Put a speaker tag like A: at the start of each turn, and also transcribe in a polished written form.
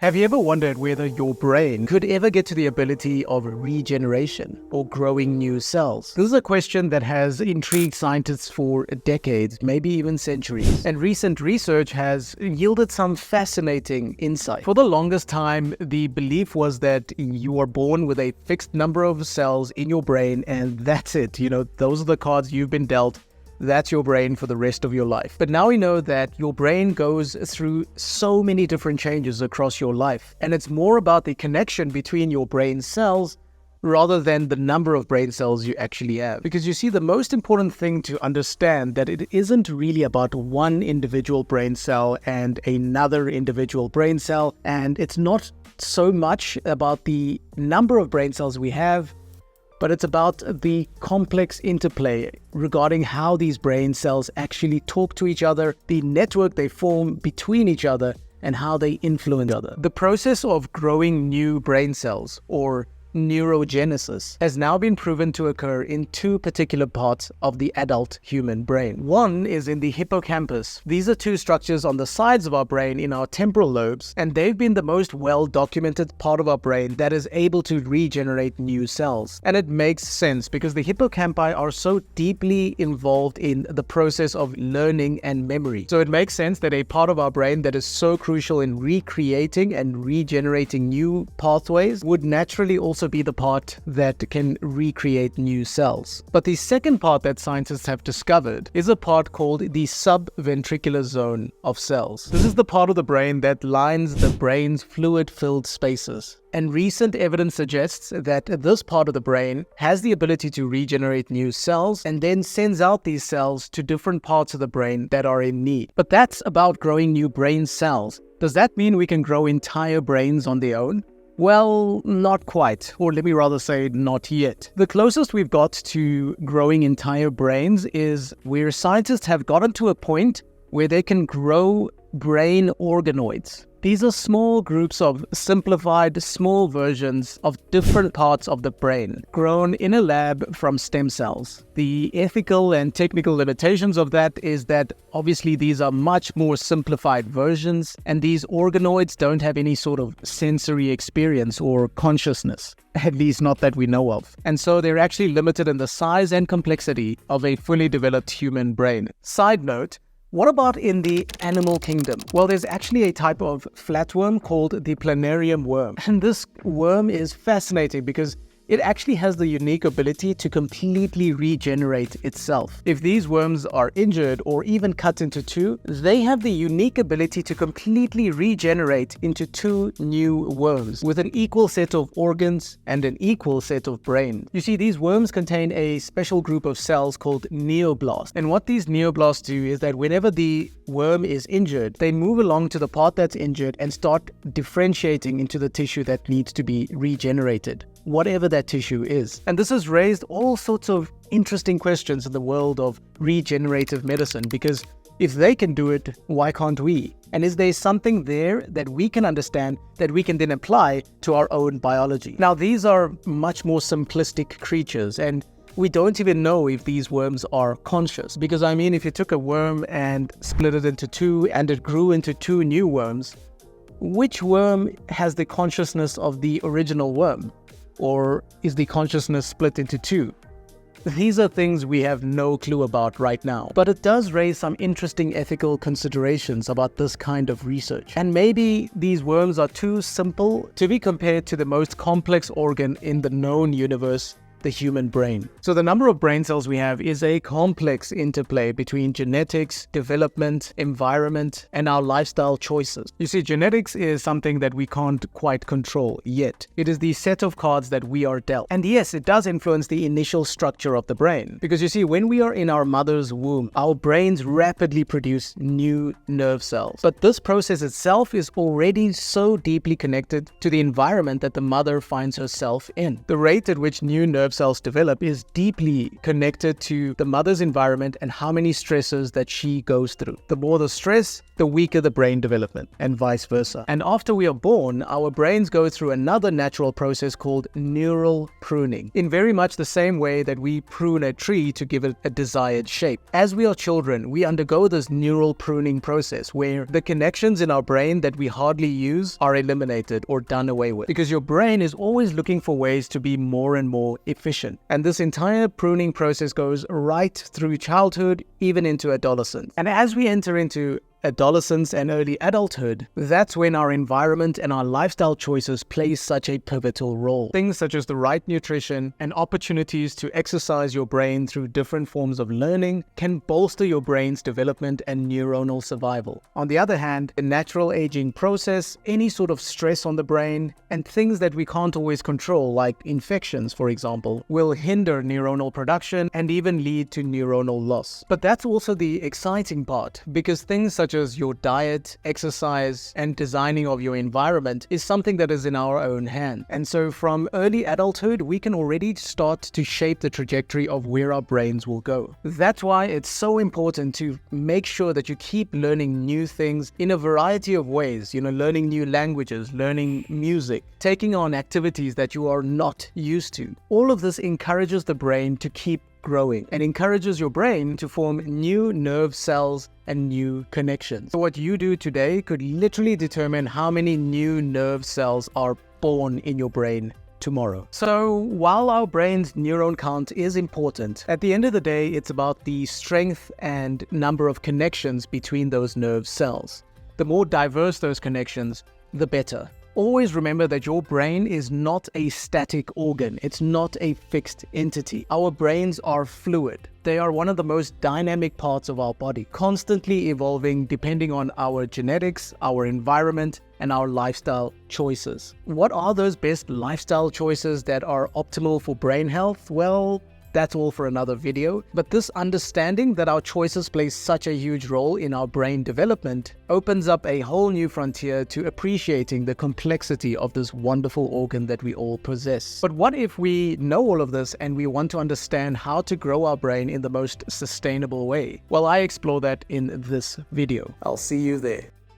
A: Have you ever wondered whether your brain could ever get to the ability of regeneration or growing new cells? This is a question that has intrigued scientists for decades, maybe even centuries. And recent research has yielded some fascinating insight. For the longest time, the belief was that you are born with a fixed number of cells in your brain and that's it. Those are the cards you've been dealt. That's your brain for the rest of your life. But now we know that your brain goes through so many different changes across your life. And it's more about the connection between your brain cells rather than the number of brain cells you actually have. Because you see, the most important thing to understand that it isn't really about one individual brain cell and another individual brain cell. And it's not so much about the number of brain cells we have, but it's about the complex interplay regarding how these brain cells actually talk to each other, the network they form between each other, and how they influence each other. The process of growing new brain cells, or neurogenesis, has now been proven to occur in two particular parts of the adult human brain. One is in the hippocampus. These are two structures on the sides of our brain in our temporal lobes, and they've been the most well-documented part of our brain that is able to regenerate new cells. And it makes sense because the hippocampi are so deeply involved in the process of learning and memory. So it makes sense that a part of our brain that is so crucial in recreating and regenerating new pathways would naturally also be the part that can recreate new cells. But the second part that scientists have discovered is a part called the subventricular zone of cells. This is the part of the brain that lines the brain's fluid-filled spaces. And recent evidence suggests that this part of the brain has the ability to regenerate new cells and then sends out these cells to different parts of the brain that are in need. But that's about growing new brain cells. Does that mean we can grow entire brains on their own? Well, not quite, or let me rather say not yet. The closest we've got to growing entire brains is where scientists have gotten to a point where they can grow brain organoids. These are small groups of simplified, small versions of different parts of the brain, grown in a lab from stem cells. The ethical and technical limitations of that is that obviously these are much more simplified versions, and these organoids don't have any sort of sensory experience or consciousness, at least not that we know of. And so they're actually limited in the size and complexity of a fully developed human brain. Side note, what about in the animal kingdom? Well, there's actually a type of flatworm called the Planarian worm. And this worm is fascinating because it actually has the unique ability to completely regenerate itself. If these worms are injured or even cut into two, they have the unique ability to completely regenerate into two new worms with an equal set of organs and an equal set of brains. You see, these worms contain a special group of cells called neoblasts. And what these neoblasts do is that whenever the worm is injured, they move along to the part that's injured and start differentiating into the tissue that needs to be regenerated, whatever that tissue is. And this has raised all sorts of interesting questions in the world of regenerative medicine, because if they can do it, why can't we? And is there something there that we can understand that we can then apply to our own biology? Now, these are much more simplistic creatures, and we don't even know if these worms are conscious. Because if you took a worm and split it into two and it grew into two new worms, which worm has the consciousness of the original worm? Or is the consciousness split into two? These are things we have no clue about right now. But it does raise some interesting ethical considerations about this kind of research. And maybe these worms are too simple to be compared to the most complex organ in the known universe, the human brain. So the number of brain cells we have is a complex interplay between genetics, development, environment, and our lifestyle choices. You see, genetics is something that we can't quite control yet. It is the set of cards that we are dealt. And yes, it does influence the initial structure of the brain. Because you see, when we are in our mother's womb, our brains rapidly produce new nerve cells. But this process itself is already so deeply connected to the environment that the mother finds herself in. The rate at which new nerve nerve cells develop is deeply connected to the mother's environment and how many stresses that she goes through. The more the stress, the weaker the brain development, and vice versa. And after we are born, our brains go through another natural process called neural pruning, in very much the same way that we prune a tree to give it a desired shape. As we are children, we undergo this neural pruning process where the connections in our brain that we hardly use are eliminated or done away with, because your brain is always looking for ways to be more and more efficient. And this entire pruning process goes right through childhood, even into adolescence. And as we enter into adolescence and early adulthood, that's when our environment and our lifestyle choices play such a pivotal role. Things such as the right nutrition and opportunities to exercise your brain through different forms of learning can bolster your brain's development and neuronal survival. On the other hand, the natural aging process, any sort of stress on the brain, and things that we can't always control, like infections, for example, will hinder neuronal production and even lead to neuronal loss. But that's also the exciting part, because things such as your diet, exercise, and designing of your environment is something that is in our own hand. And so from early adulthood, we can already start to shape the trajectory of where our brains will go. That's why it's so important to make sure that you keep learning new things in a variety of ways, learning new languages, learning music, taking on activities that you are not used to. All of this encourages the brain to keep growing and encourages your brain to form new nerve cells and new connections. So what you do today could literally determine how many new nerve cells are born in your brain tomorrow. So while our brain's neuron count is important, at the end of the day, it's about the strength and number of connections between those nerve cells. The more diverse those connections, the better. Always remember that your brain is not a static organ. It's not a fixed entity. Our brains are fluid. They are one of the most dynamic parts of our body, constantly evolving depending on our genetics, our environment, and our lifestyle choices. What are those best lifestyle choices that are optimal for brain health? Well, that's all for another video, but this understanding that our choices play such a huge role in our brain development opens up a whole new frontier to appreciating the complexity of this wonderful organ that we all possess. But what if we know all of this and we want to understand how to grow our brain in the most sustainable way? Well, I explore that in this video. I'll see you there.